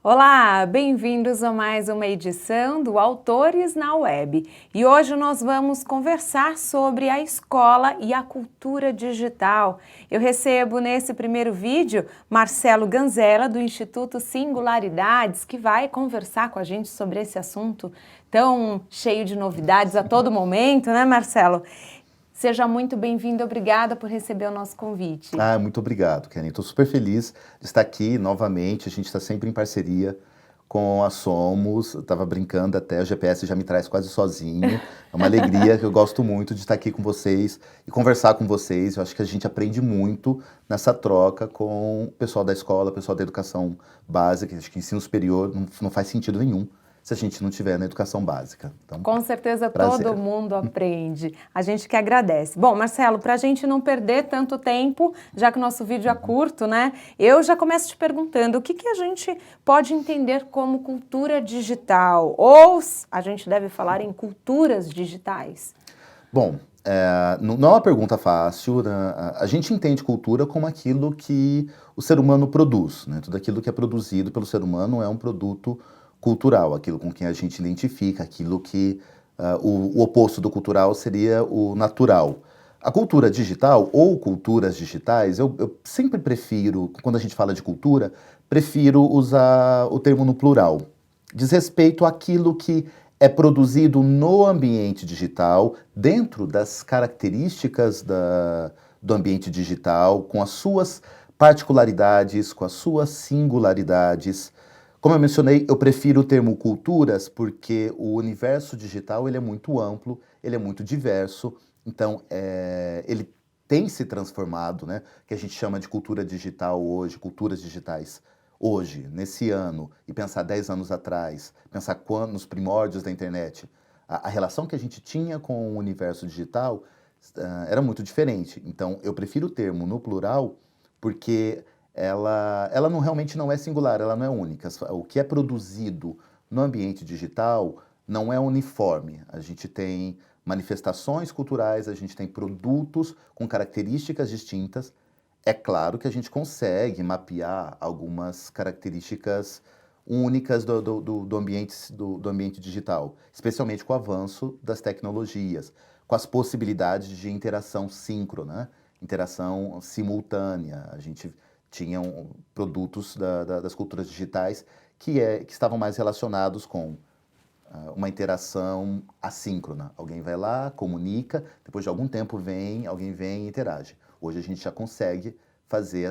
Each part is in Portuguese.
Olá, bem-vindos a mais uma edição do Autores na Web. E hoje nós vamos conversar sobre a escola e a cultura digital. Eu recebo nesse primeiro vídeo Marcelo Ganzella, do Instituto Singularidades, que vai conversar com a gente sobre esse assunto tão cheio de novidades a todo momento, né, Marcelo? Seja muito bem-vindo, obrigada por receber o nosso convite. Muito obrigado, Kenny. Estou super feliz de estar aqui novamente. A gente está sempre em parceria com a Somos. Eu estava brincando até, o GPS já me traz quase sozinho. É uma alegria que eu gosto muito de estar aqui com vocês e conversar com vocês. Eu acho que a gente aprende muito nessa troca com o pessoal da escola, o pessoal da educação básica. Acho que ensino superior não faz sentido nenhum se a gente não tiver na educação básica. Então, com certeza prazer. todo mundo aprende. A gente que agradece. Bom, Marcelo, para a gente não perder tanto tempo, já que o nosso vídeo é curto, né? Eu já começo te perguntando o que a gente pode entender como cultura digital? Ou a gente deve falar em culturas digitais? Bom, não é uma pergunta fácil, né? A gente entende cultura como aquilo que o ser humano produz, né? Tudo aquilo que é produzido pelo ser humano é um produto cultural, aquilo com quem a gente identifica, aquilo que o oposto do cultural seria o natural. A cultura digital ou culturas digitais, eu sempre prefiro, quando a gente fala de cultura, prefiro usar o termo no plural. Diz respeito àquilo que é produzido no ambiente digital, dentro das características do ambiente digital, com as suas particularidades, com as suas singularidades. Como eu mencionei, eu prefiro o termo culturas porque o universo digital ele é muito amplo, ele é muito diverso, então ele tem se transformado, né? Que a gente chama de cultura digital hoje, culturas digitais hoje, nesse ano, e pensar 10 anos atrás, pensar quando, nos primórdios da internet, a relação que a gente tinha com o universo digital era muito diferente. Então, eu prefiro o termo no plural porque ela realmente não é singular, ela não é única. O que é produzido no ambiente digital não é uniforme. A gente tem manifestações culturais, a gente tem produtos com características distintas. É claro que a gente consegue mapear algumas características únicas do ambiente digital, especialmente com o avanço das tecnologias, com as possibilidades de interação síncrona, interação simultânea. A gente tinha produtos das culturas digitais que estavam mais relacionados com uma interação assíncrona. Alguém vai lá, comunica, depois de algum tempo alguém vem e interage. Hoje a gente já consegue fazer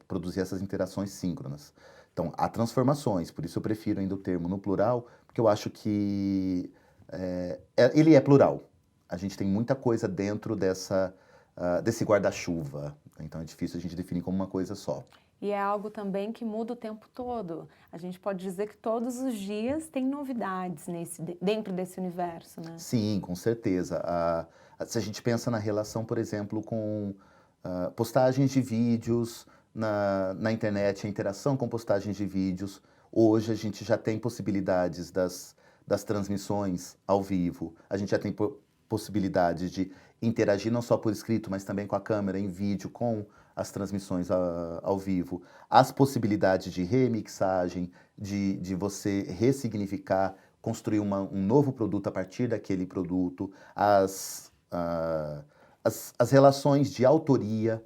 produzir essas interações síncronas. Então, há transformações, por isso eu prefiro ainda o termo no plural, porque eu acho que ele é plural. A gente tem muita coisa dentro desse guarda-chuva, então é difícil a gente definir como uma coisa só. E é algo também que muda o tempo todo. A gente pode dizer que todos os dias tem novidades dentro desse universo, né? Sim, com certeza. Se a gente pensa na relação, por exemplo, com postagens de vídeos na internet, a interação com postagens de vídeos, hoje a gente já tem possibilidades das transmissões ao vivo, a gente já tem possibilidades de interagir não só por escrito, mas também com a câmera, em vídeo, com as transmissões ao vivo, as possibilidades de remixagem, de você ressignificar, construir um novo produto a partir daquele produto, as relações de autoria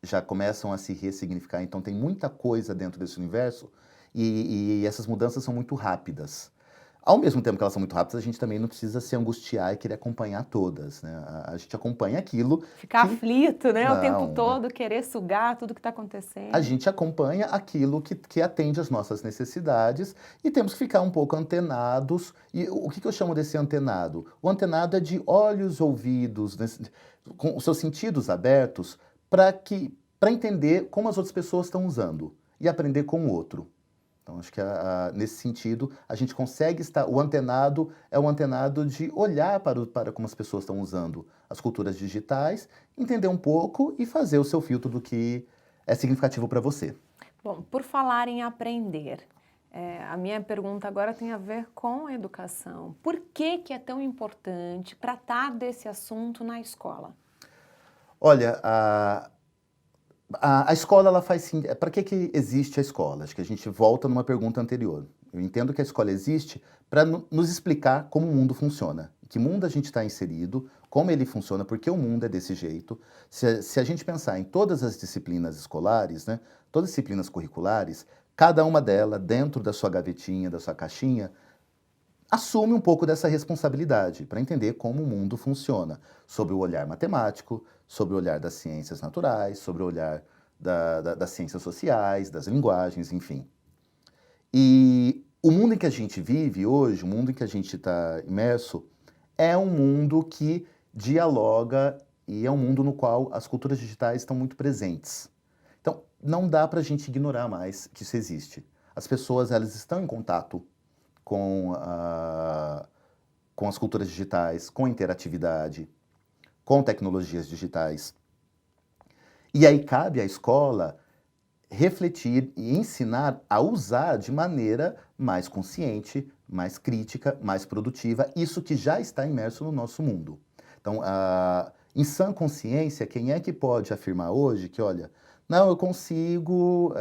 já começam a se ressignificar, então tem muita coisa dentro desse universo e essas mudanças são muito rápidas. Ao mesmo tempo que elas são muito rápidas, a gente também não precisa se angustiar e querer acompanhar todas, né? A gente acompanha aquilo... Ficar aflito, né? O tempo Não, todo, querer sugar tudo que está acontecendo. a gente acompanha aquilo que atende às nossas necessidades e temos que ficar um pouco antenados. E o que eu chamo desse antenado? O antenado é de olhos, ouvidos, com os seus sentidos abertos para entender como as outras pessoas estão usando e aprender com o outro. Então, acho que nesse sentido, a gente consegue estar... O antenado é o antenado de olhar para como as pessoas estão usando as culturas digitais, entender um pouco e fazer o seu filtro do que é significativo para você. Bom, por falar em aprender, a minha pergunta agora tem a ver com a educação. Por que é tão importante tratar desse assunto na escola? Olha, A escola, ela faz sim. Para que existe a escola? Acho que a gente volta numa pergunta anterior. Eu entendo que a escola existe para nos explicar como o mundo funciona. Em que mundo a gente está inserido, como ele funciona, porque o mundo é desse jeito. Se a gente pensar em todas as disciplinas escolares, né, todas as disciplinas curriculares, cada uma delas, dentro da sua gavetinha, da sua caixinha, assume um pouco dessa responsabilidade para entender como o mundo funciona, sobre o olhar matemático, sobre o olhar das ciências naturais, sobre o olhar das ciências sociais, das linguagens, enfim. E o mundo em que a gente vive hoje, o mundo em que a gente está imerso, é um mundo que dialoga e é um mundo no qual as culturas digitais estão muito presentes. Então, não dá para a gente ignorar mais que isso existe. As pessoas, elas estão em contato com, com as culturas digitais, com interatividade, com tecnologias digitais. E aí cabe à escola refletir e ensinar a usar de maneira mais consciente, mais crítica, mais produtiva, isso que já está imerso no nosso mundo. Então, em sã consciência, quem é que pode afirmar hoje que, olha, não, eu consigo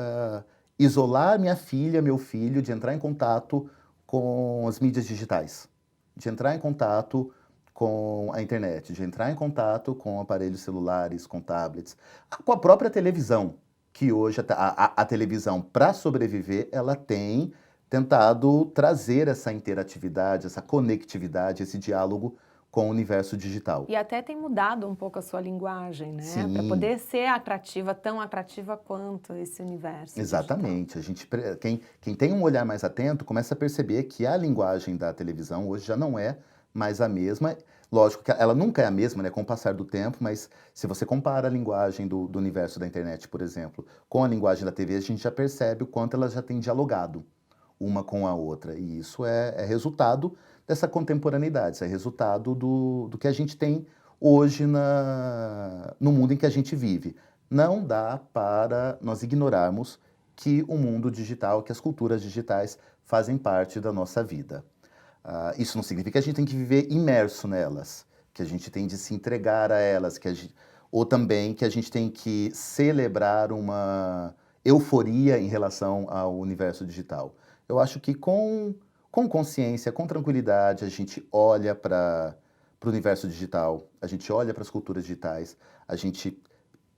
isolar minha filha, meu filho, de entrar em contato com as mídias digitais, de entrar em contato com a internet, de entrar em contato com aparelhos celulares, com tablets, com a própria televisão, que hoje a televisão, para sobreviver, ela tem tentado trazer essa interatividade, essa conectividade, esse diálogo com o universo digital. E até tem mudado um pouco a sua linguagem, né? Para Sim, poder ser atrativa, tão atrativa quanto esse universo digital. exatamente. Quem tem um olhar mais atento começa a perceber que a linguagem da televisão hoje já não é mais a mesma. Lógico que ela nunca é a mesma, né, com o passar do tempo, mas se você compara a linguagem do universo da internet, por exemplo, com a linguagem da TV, a gente já percebe o quanto elas já têm dialogado uma com a outra. E isso é resultado dessa contemporaneidade, isso é resultado do que a gente tem hoje no mundo em que a gente vive. Não dá para nós ignorarmos que o mundo digital, que as culturas digitais fazem parte da nossa vida. Isso não significa que a gente tem que viver imerso nelas, que a gente tem de se entregar a elas, ou também que a gente tem que celebrar uma euforia em relação ao universo digital. Eu acho que com consciência, com tranquilidade, a gente olha para o universo digital, a gente olha para as culturas digitais, a gente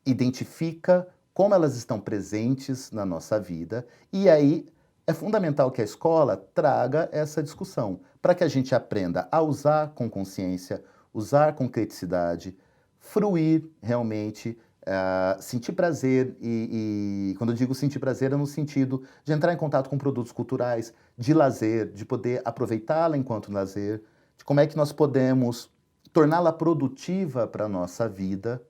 identifica como elas estão presentes na nossa vida, e aí é fundamental que a escola traga essa discussão, para que a gente aprenda a usar com consciência, usar com criticidade, fruir realmente, sentir prazer, e quando eu digo sentir prazer é no sentido de entrar em contato com produtos culturais, de lazer, de poder aproveitá-la enquanto lazer, de como é que nós podemos torná-la produtiva para a nossa vida,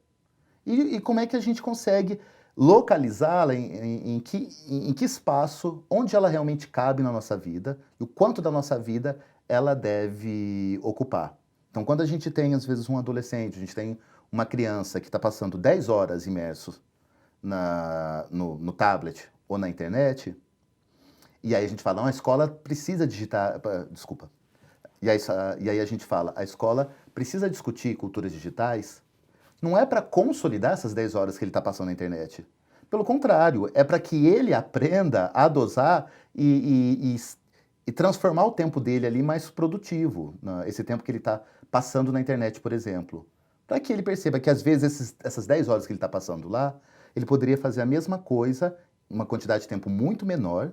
e como é que a gente consegue localizá-la em que espaço, onde ela realmente cabe na nossa vida, e o quanto da nossa vida ela deve ocupar. Então, quando a gente tem, às vezes, um adolescente, a gente tem uma criança que está passando 10 horas imerso no tablet ou na internet, e aí a gente fala, não, a escola precisa digitar, desculpa, e aí a gente fala, a escola precisa discutir culturas digitais, não é para consolidar essas 10 horas que ele está passando na internet. Pelo contrário, é para que ele aprenda a dosar e transformar o tempo dele ali mais produtivo, né? Esse tempo que ele está passando na internet, por exemplo. Para que ele perceba que às vezes essas 10 horas que ele está passando lá, ele poderia fazer a mesma coisa, uma quantidade de tempo muito menor,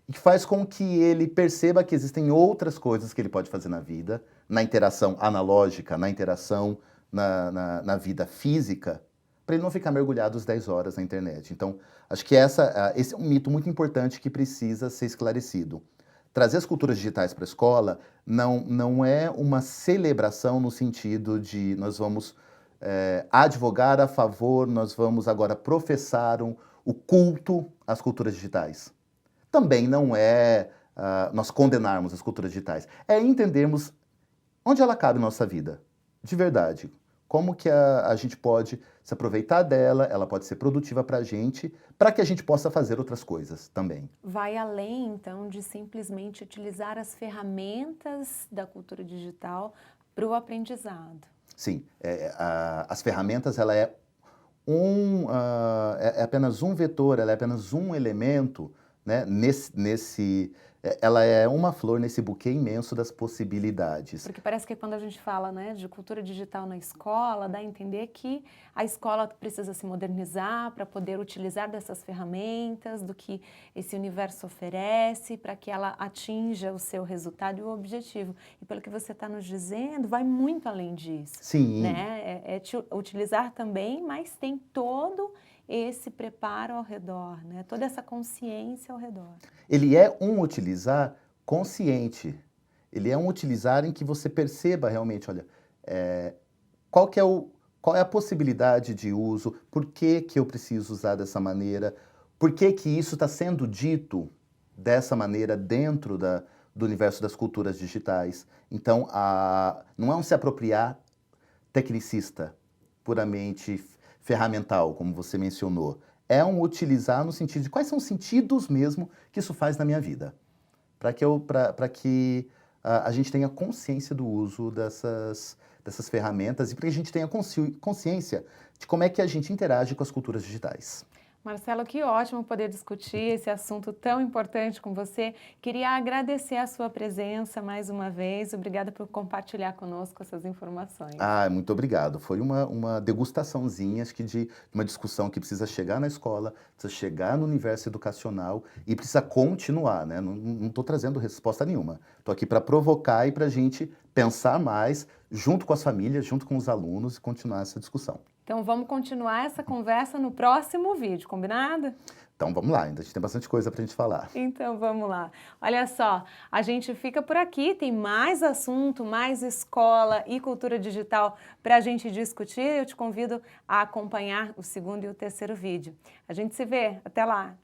e que faz com que ele perceba que existem outras coisas que ele pode fazer na vida, na interação analógica, na interação na vida física, para ele não ficar mergulhado às 10 horas na internet. Então, acho que esse é um mito muito importante que precisa ser esclarecido. Trazer as culturas digitais para a escola não é uma celebração no sentido de nós vamos advogar a favor, nós vamos agora professar o culto às culturas digitais. Também não é nós condenarmos as culturas digitais, é entendermos onde ela cabe na nossa vida, de verdade. Como que a gente pode se aproveitar dela, ela pode ser produtiva para que a gente possa fazer outras coisas também. Vai além, então, de simplesmente utilizar as ferramentas da cultura digital para o aprendizado. Sim, as ferramentas, ela é é apenas um vetor, ela é apenas um elemento, né, ela é uma flor nesse buquê imenso das possibilidades. Porque parece que quando a gente fala, né, de cultura digital na escola, dá a entender que a escola precisa se modernizar para poder utilizar dessas ferramentas, do que esse universo oferece, para que ela atinja o seu resultado e o objetivo. E pelo que você está nos dizendo, vai muito além disso. Sim. Né? Utilizar também, mas tem todo esse preparo ao redor, né? Toda essa consciência ao redor. Ele é um utilizar consciente. Ele é um utilizar em que você perceba realmente, olha, qual é a possibilidade de uso, por que que eu preciso usar dessa maneira, por que que isso está sendo dito dessa maneira dentro do universo das culturas digitais. Então, não é um se apropriar tecnicista, puramente ferramental, como você mencionou. É um utilizar no sentido de quais são os sentidos mesmo que isso faz na minha vida. Para que a gente tenha consciência do uso dessas ferramentas e para que a gente tenha consciência de como é que a gente interage com as culturas digitais. Marcelo, que ótimo poder discutir esse assunto tão importante com você. Queria agradecer a sua presença mais uma vez. Obrigada por compartilhar conosco essas informações. Muito obrigado. Foi uma degustaçãozinha, acho que de uma discussão que precisa chegar na escola, precisa chegar no universo educacional e precisa continuar, né? Não estou trazendo resposta nenhuma. Estou aqui para provocar e para a gente pensar mais junto com as famílias, junto com os alunos e continuar essa discussão. Então vamos continuar essa conversa no próximo vídeo, combinado? Então vamos lá, ainda a gente tem bastante coisa pra gente falar. Então vamos lá. Olha só, a gente fica por aqui, tem mais assunto, mais escola e cultura digital para a gente discutir. Eu te convido a acompanhar o segundo e o terceiro vídeo. A gente se vê, até lá!